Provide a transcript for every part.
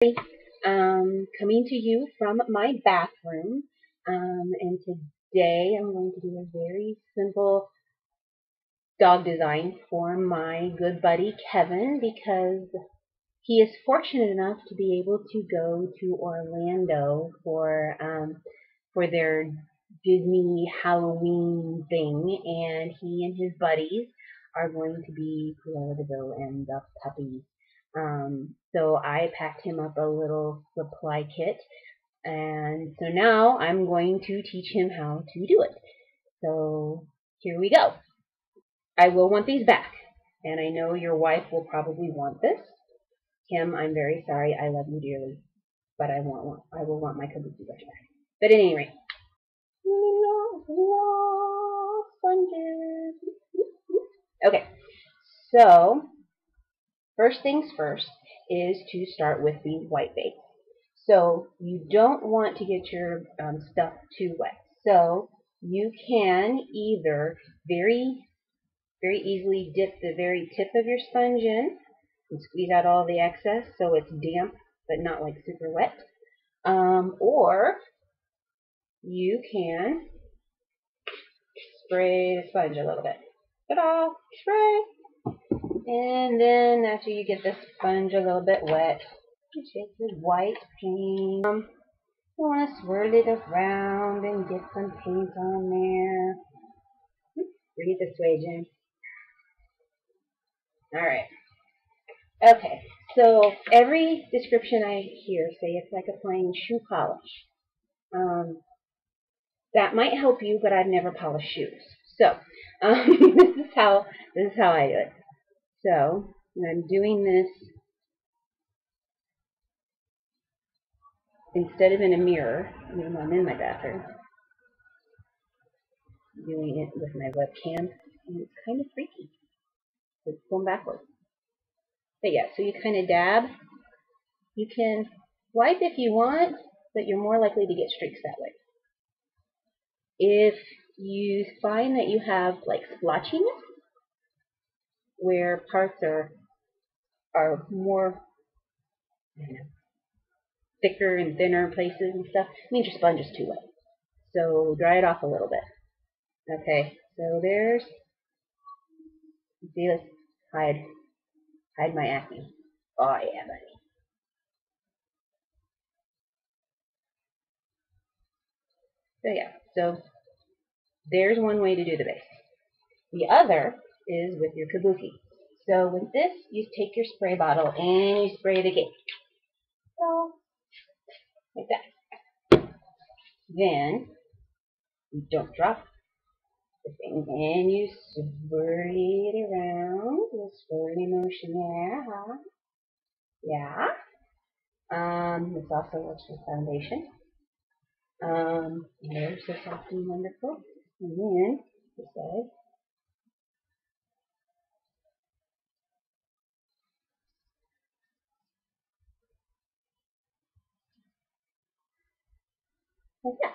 Coming to you from my bathroom, and today I'm going to do a very simple dog design for my good buddy Kevin because he is fortunate enough to be able to go to Orlando for their Disney Halloween thing, and he and his buddies are going to be Cruella de Vil and the puppies. So I packed him up a little supply kit, and so now I'm going to teach him how to do it. So here we go. I will want these back, and I know your wife will probably want this. Kim, I'm very sorry. I love you dearly, but I will want my kabuki brush back. But at any rate, sponges. Okay, so first things first is to start with the white base. So you don't want to get your stuff too wet. So you can either very easily dip the very tip of your sponge in and squeeze out all the excess so it's damp but not like super wet. Or you can spray the sponge a little bit. Ta-da! Spray! And then after you get the sponge a little bit wet, you take the white paint. You want to swirl it around and get some paint on there. Bring it this way, Jen. Alright. Okay, so every description I hear say it's like applying shoe polish. That might help you, but I've never polished shoes. So, this is how I do it. So, I'm doing this instead of in a mirror, even though I'm in my bathroom. I'm doing it with my webcam, and it's kind of freaky. It's going backwards. But yeah, so you kind of dab. You can wipe if you want, but you're more likely to get streaks that way. If you find that you have like splotchiness, where parts are more, I don't know, thicker and thinner places and stuff, it means your sponge is too wet. So dry it off a little bit. Okay, so there's, see, let's hide my acne. Oh yeah, buddy. So yeah, so there's one way to do the base. The other is with your kabuki. So with this, you take your spray bottle and you spray the gate. So, like that. Then, you don't drop the thing, and you swirl it around. A swirly motion there, huh? Yeah. This also works with foundation. There's so soft and wonderful. And then, this side. Like that.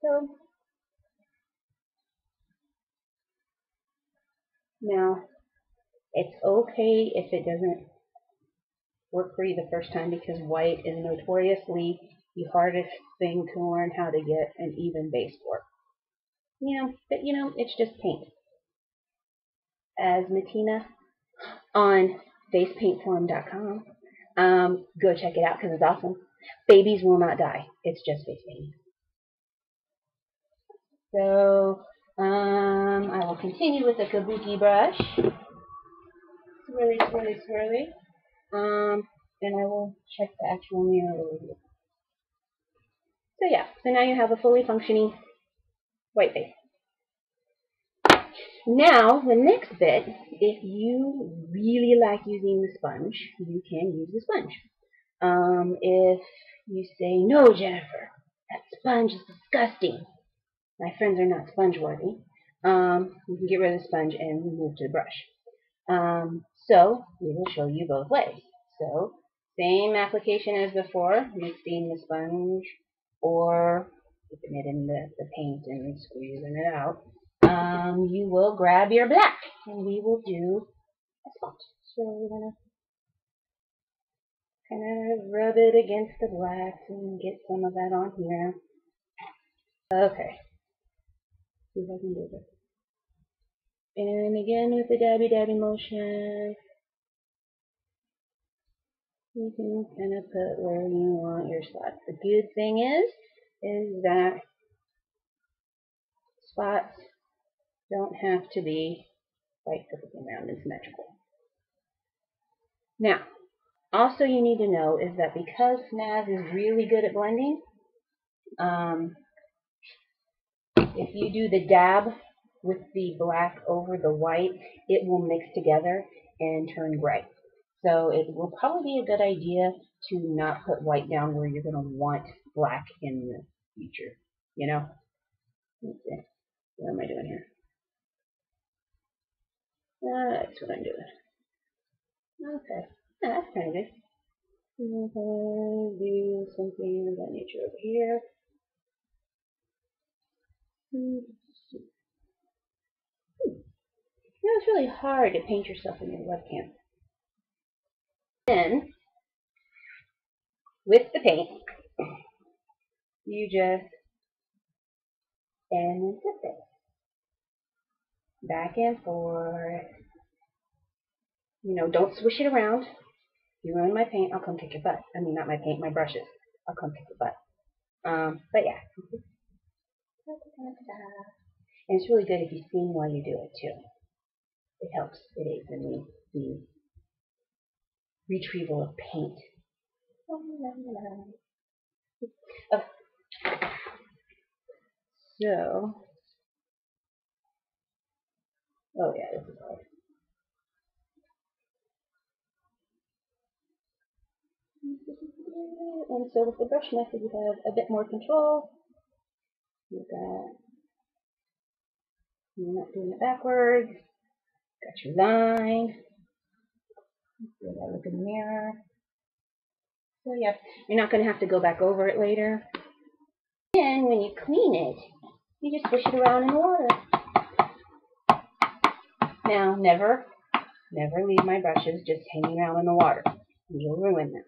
So, now, it's okay if it doesn't work for you the first time because white is notoriously the hardest thing to learn how to get an even base for. But it's just paint. As Matina on facepaintforum.com, go check it out because it's awesome. Babies will not die. It's just face painting. So I will continue with the kabuki brush. Swirly, swirly, swirly. And I will check the actual mirror over here. So yeah, so now you have a fully functioning white face. Now, the next bit, if you really like using the sponge, you can use the sponge. If you say, no, Jennifer, that sponge is disgusting. My friends are not sponge worthy. You can get rid of the sponge and move to the brush. So we will show you both ways. So same application as before, mixing the sponge or dipping it in the paint and squeezing it out. you will grab your black and we will do a spot. So we're going to kind of rub it against the black and get some of that on here. Okay. See if I can do this. And again with the dabby motion, you can kind of put where you want your spots. The good thing is that spots don't have to be quite perfectly round and symmetrical. Now, also you need to know is that because Snaz is really good at blending, if you do the dab with the black over the white, it will mix together and turn gray. So it will probably be a good idea to not put white down where you're going to want black in the future. You know? Let's see. What am I doing here? That's what I'm doing. Okay. Yeah, that's kind of good. Okay, do something of that nature over here. You know, it's really hard to paint yourself in your webcam. Then, with the paint, you just and zip it. Back and forth. You know, don't swish it around. If you ruin my paint, I'll come kick your butt. I mean, not my paint, my brushes. I'll come kick your butt. But yeah. And it's really good if you sing while you do it, too. It helps. It aids in the retrieval of paint. Oh, so, oh yeah, this is hard. And so with the brush method, you have a bit more control. You're not doing it backwards. Got your line. You gotta look in the mirror. So yeah, you're not going to have to go back over it later. And when you clean it, you just push it around in the water. Now, never leave my brushes just hanging around in the water. You'll ruin them.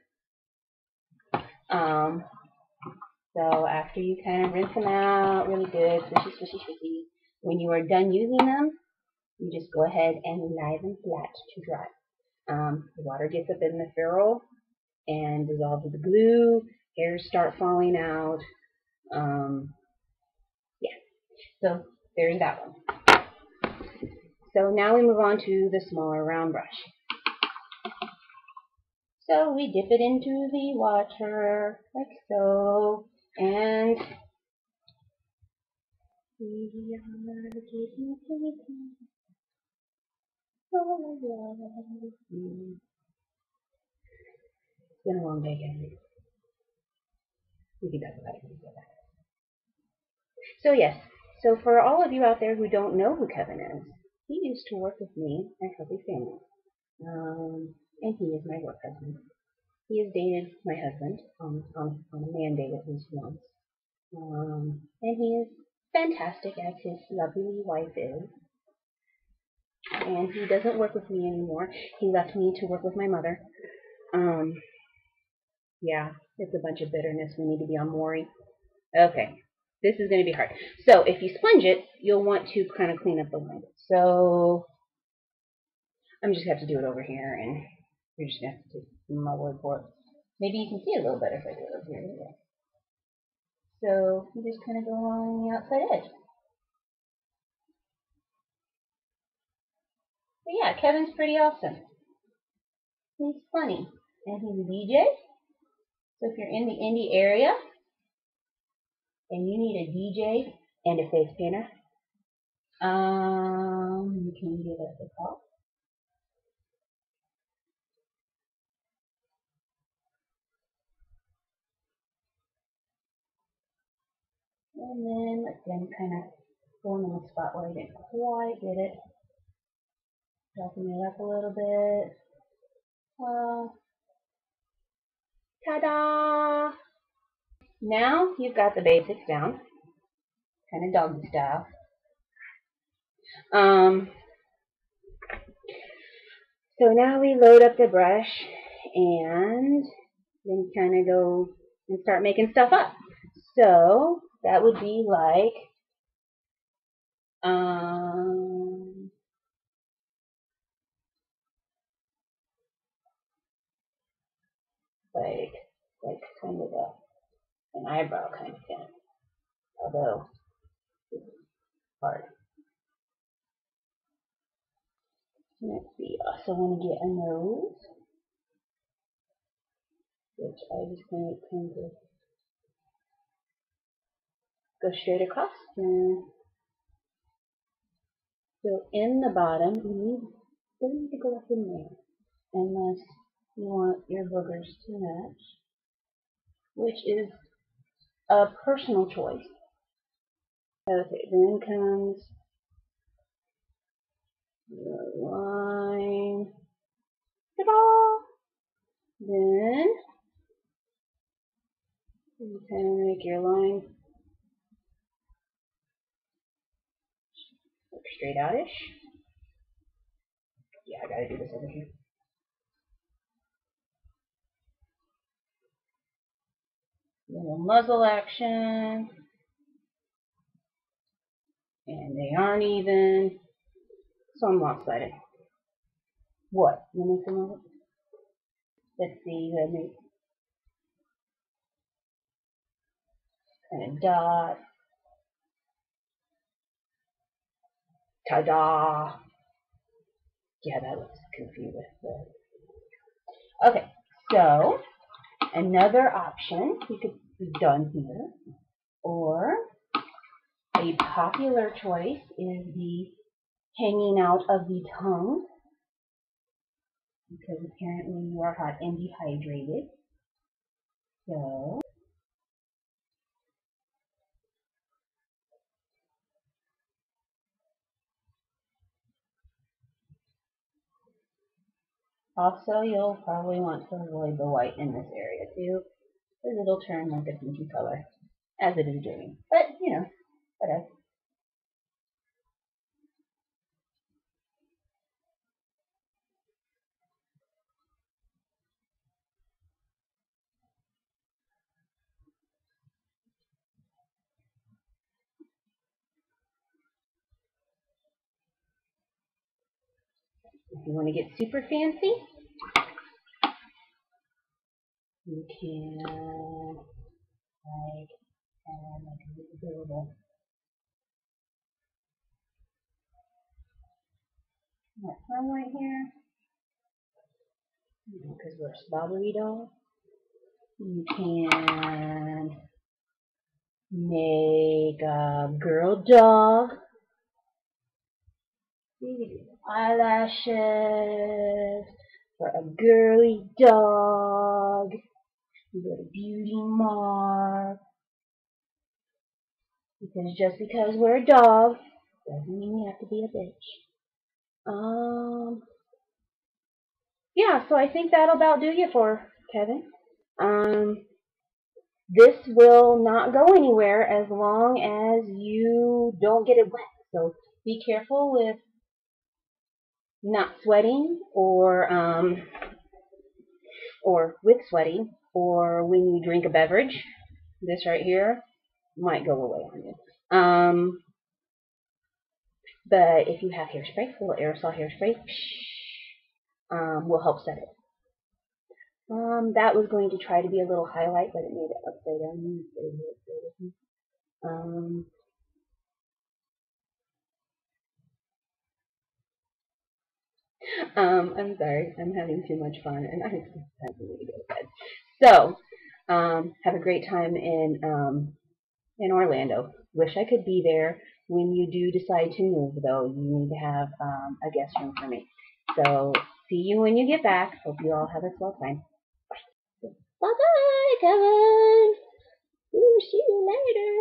So after you kind of rinse them out really good, swishy, when you are done using them, you just go ahead and lie them flat to dry. The water gets up in the ferrule and dissolves the glue, hairs start falling out. Yeah, so there's that one. So now we move on to the smaller round brush. So we dip it into the water like so, and we are getting taken. It's been a long day, guys. We can talk about it. So yes, so for all of you out there who don't know who Kevin is, he used to work with me at Healthy Family, and he is my work husband. He has dated my husband on a man date at least once, and he is fantastic as his lovely wife is. And he doesn't work with me anymore. He left me to work with my mother. Yeah, it's a bunch of bitterness. We need to be on Maury. Okay, this is going to be hard. So if you sponge it, you'll want to kind of clean up the line. So I'm just going to have to do it over here, and you're just going to have to take my word for it. Maybe you can see it a little better if I do it over here. Anyway. So you just kind of go along the outside edge. But yeah, Kevin's pretty awesome. He's funny, and he's a DJ. So if you're in the indie area and you need a DJ and a face painter, you can give us a call. And then let them kind of form in the spot where I didn't quite get it. Darken it up a little bit. Ta-da! Now you've got the basics down, kind of doggy style. So now we load up the brush and then kind of go and start making stuff up. So that would be um, like like kind of an eyebrow kind of thing. Although it's hard. Let's see. Also want to get a nose, which I just going to kind of go straight across and go in the bottom. You don't need to go up in there unless you want your boogers to match, which is a personal choice. Okay, then comes the line. Ta-da! Then you kind of make your line look straight outish. Yeah, I gotta do this over here. Little muzzle action. And they aren't even, so I'm lopsided. What? You make some of it? Let's see, let me kind of dot. Ta-da! Yeah, that looks confusing. Okay, so another option you could be done here, or a popular choice is the hanging out of the tongue, because apparently you are hot and dehydrated. So also you'll probably want to avoid the white in this area too, because it'll turn like a pinky color, as it is doing. But you know, whatever. If you want to get super fancy, you can like add like a little platform right here, because we're a strawberry doll. You can make a girl doll. Eyelashes for a girly dog. You get a beauty mark. Because just because we're a dog doesn't mean we have to be a bitch. Yeah, so I think that'll about do you for Kevin. This will not go anywhere as long as you don't get it wet. So be careful with not sweating or with sweating, or when you drink a beverage. This right here might go away on you. But if you have hairspray, a little aerosol hairspray, will help set it. That was going to try to be a little highlight, but it made it upside down. I'm sorry, I'm having too much fun, and I think it's time for me to go to bed. So, have a great time in Orlando. Wish I could be there. When you do decide to move, though, you need to have a guest room for me. So, see you when you get back. Hope you all have a swell time. Bye-bye, Kevin. We'll see you later.